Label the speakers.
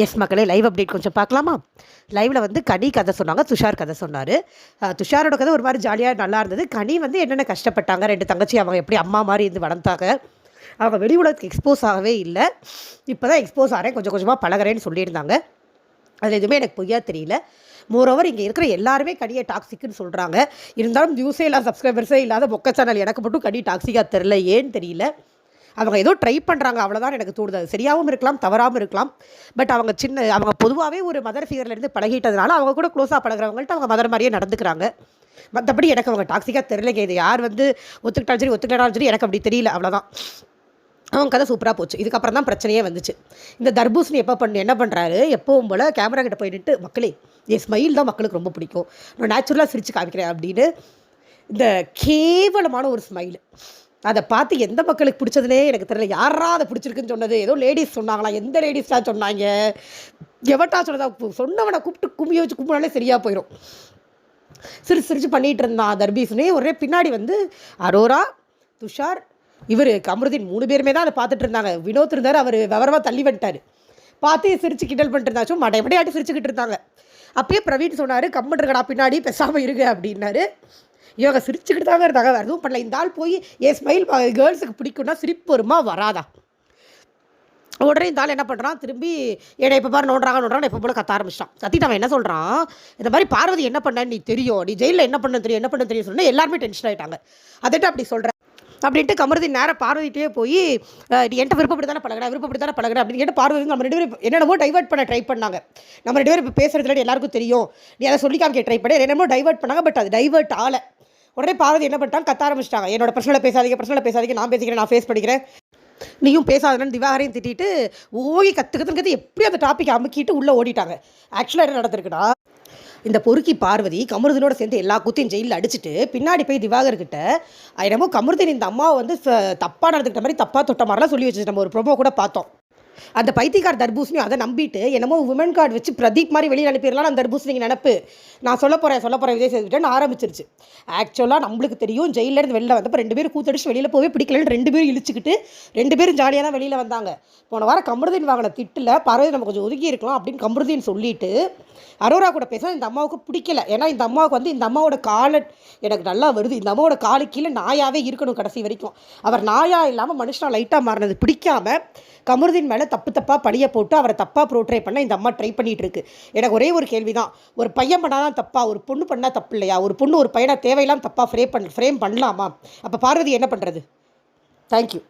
Speaker 1: S மக்களே, live update கொஞ்சம் பார்க்கலாமா? லைவில் வந்து கனி கதை சொன்னாங்க, துஷார் கதை சொன்னார். துஷாரோட கதை ஒரு மாதிரி ஜாலியாக நல்லா இருந்தது. கனி வந்து என்னென்ன கஷ்டப்பட்டாங்க, 2 தங்கச்சி அவங்க எப்படி அம்மா மாதிரி இருந்து வளர்ந்தாங்க, அவங்க வெளி உலகத்துக்கு எக்ஸ்போஸ் ஆகவே இல்லை, இப்போ தான் எக்ஸ்போஸ் ஆகிறேன், கொஞ்சம் கொஞ்சமாக பழகிறேன்னு சொல்லியிருந்தாங்க. அதில் எதுவுமே எனக்கு பொய்யா தெரியல. மோரோவர் இங்கே இருக்கிற எல்லாருமே கனியை டாக்ஸிக்குன்னு சொல்கிறாங்க. இருந்தாலும் நியூஸே இல்லாத சப்ஸ்கிரைபர்ஸே இல்லாத மொக்க சேனல் எனக்கு மட்டும் கனி டாக்ஸிக்காக தெரில, ஏன்னு தெரியல. அவங்க ஏதோ ட்ரை பண்ணுறாங்க, அவ்வளோதான் எனக்கு தோணுது. அது சரியாகவும் இருக்கலாம், தவறாகவும் இருக்கலாம். பட் அவங்க பொதுவாகவே ஒரு மதர் ஃபிகர்லேருந்து பழகிட்டதுனால அவங்க கூட க்ளோஸாக பழகிறவங்கள்ட்ட அவங்க மதர் மாதிரியே நடந்துக்கிறாங்க. மற்றபடி எனக்கு அவங்க டாக்ஸிக்காக தெரியலைங்க. இது யார் வந்து ஒத்துக்கிட்டாலும் சரி ஒத்துக்கிட்டாலும் சரி எனக்கு அப்படி தெரியல, அவ்வளோதான். அவங்க கதை சூப்பராக போச்சு. இதுக்கப்புறம் தான் பிரச்சனையே வந்துச்சு. இந்த தர்பூசணி என்ன பண்ணுறாரு, எப்பவும் போல் கேமரா கிட்ட போயிட்டு, மக்களே என் ஸ்மைல் தான் மக்களுக்கு ரொம்ப பிடிக்கும், நான் நேச்சுரலாக சிரித்து காமிக்கிறேன் அப்படின்னு இந்த கேவலமான ஒரு ஸ்மைல் அதை பார்த்து எந்த மக்களுக்கு பிடிச்சதுனே எனக்கு தெரியல. யாரா அதை பிடிச்சிருக்குன்னு சொன்னது? ஏதோ லேடிஸ் சொன்னாங்களா? எந்த லேடிஸ் தான் சொன்னாங்க? எவட்டா சொன்னதா? சொன்னவனை கூப்பிட்டு கும்பிய வச்சு கும்பினாலே சரியாக போயிடும். சிரிச்சு பண்ணிகிட்டு இருந்தான் தர்பீஸ்னே. ஒரே பின்னாடி வந்து அரோரா, துஷார், இவர் கமருதீன் 3 பேருமே தான் அதை பார்த்துட்டு இருந்தாங்க. வினோத் இருந்தார், அவர் விவரமாக தள்ளி வந்துட்டார். பார்த்து சிரிச்சு கிண்டல் பண்ணிட்டு இருந்தாச்சும் எப்படியாட்டி சிரிச்சுக்கிட்டு இருந்தாங்க. அப்பயே பிரவீன் சொன்னார், கம்முன்றங்கடா பின்னாடி பேசாமல் இருங்க அப்படின்னாரு. இவங்க சிரிச்சுக்கிட்டு தாங்க இருந்தாங்க, வேறு எதுவும் பண்ணல. இந்த ஆள் போய் என் ஸ்மைல் கேர்ள்ஸுக்கு பிடிக்கும்னா சிரிப்பு வருமா வராதா? உடனே இந்த ஆள் என்ன பண்ணுறான், திரும்பி என்னை இப்போ பாரு நோண்டுறாங்க இப்போ போல கத்த ஆரம்பிச்சிட்டான். கத்திட்டு அவன் என்ன சொல்கிறான், இந்த மாதிரி பார்வதி என்ன பண்ணேன்னு நீ தெரியும், நீ ஜெயிலில் என்ன பண்ண தெரியும் சொன்னால் எல்லாருமே டென்ஷன் ஆகிட்டாங்க. அதட்டு அப்படி சொல்கிறேன் அப்படின்ட்டு கமருதீன் நேரம் பார்வதிட்டே போய், நீ என்கிட்ட விருப்பப்படி தானே பழகிற அப்படின்னு கேட்டு பார்வதி நம்ம 2 பேரும் என்னென்னமோ டைவர்ட் பண்ண ட்ரை பண்ணாங்க. நம்ம 2 பேரும் இப்போ பேசுகிறதுல எல்லாருக்கும் தெரியும், நீ அதை சொல்லி காமிக்க ட்ரை பண்ணி என்னென்னமோ டைவர்ட் பண்ணாங்க. பட் அது டைவர்ட் ஆலை. உடனே பார்வதி என்ன பண்ணிட்டாங்க, கத்த ஆரம்பிச்சிட்டாங்க. என்னோட பிரச்சனை பேசாதீங்க, நான் பேசிக்கிறேன், நான் ஃபேஸ் பண்ணிக்கிறேன், நீயும் பேசாதன்னு திவாகரையும் திட்டிட்டு ஓகே கற்று எப்படி அந்த டாப்பிக் அமுக்கிட்டு உள்ளே ஓடிட்டாங்க. ஆக்சுவலாக என்ன நடந்திருக்குடா, இந்த பொறுக்கி பார்வதி கமருதீனோட சேர்ந்து எல்லா குத்தையும் ஜெயிலில் அடிச்சுட்டு பின்னாடி போய் திவாகர்கிட்ட என்னமோ கமருதீன் இந்த அம்மாவை வந்து தப்பாக நடந்துக்கிட்ட மாதிரி தப்பாக தொட்ட மாதிரிலாம் சொல்லி வச்சு நம்ம ஒரு ப்ரோமோ கூட பார்த்தோம். அந்த பைத்தியக்கார் தர்பூசணியும் அதை நம்பிட்டு என்னமோ உமன் கார்டு வச்சு பிரதீப் மாதிரி வெளியில் அனுப்பிடலாம். அந்த தர்பூசணிக்கு நினப்பு நான் சொல்ல போகிறேன் விஜய் சேதுபதின்னு ஆரம்பிச்சிருச்சு. ஆக்சுவலாக நம்மளுக்கு தெரியும், ஜெயிலேருந்து வெளியில் வந்தப்போ 2 பேரும் கூத்தடிச்சு வெளியில் போவே பிடிக்கலன்னு 2 பேரும் இழிச்சிக்கிட்டு 2 பேரும் ஜாலியாக தான் வெளியில் வந்தாங்க. போன வாரம் கமருதீன் வாங்கின திட்டில் பார்வதி நம்ம கொஞ்சம் ஒதுக்கி இருக்கலாம் அப்படின்னு கமருதீன் சொல்லிட்டு அரோரா கூட பேச இந்த அம்மாவுக்கு பிடிக்கல. ஏன்னா இந்த அம்மாவுக்கு வந்து இந்த அம்மாவோட காலை எனக்கு நல்லா வருது, இந்த அம்மாவோட காலு கீழே நாயாவே இருக்கணும் கடைசி வரைக்கும். அவர் நாயா இல்லாமல் மனுஷனாக லைட்டாக மாறினது பிடிக்காம கமருதீன் மேலே தப்பாக பழிய போட்டு அவரை தப்பாக ப்ரோட்ரே பண்ண இந்த அம்மா ட்ரை பண்ணிகிட்டு இருக்கு. எனக்கு ஒரே ஒரு கேள்வி தான், ஒரு பையன் பண்ணாதான் தப்பா, ஒரு பொண்ணு பண்ணால் தப்பு இல்லையா? ஒரு பொண்ணு ஒரு பையனை தேவையில்லாமல் தப்பாக ஃப்ரேம் பண்ணலாமா? அப்போ பார்வதி என்ன பண்ணுறது? தேங்க்யூ.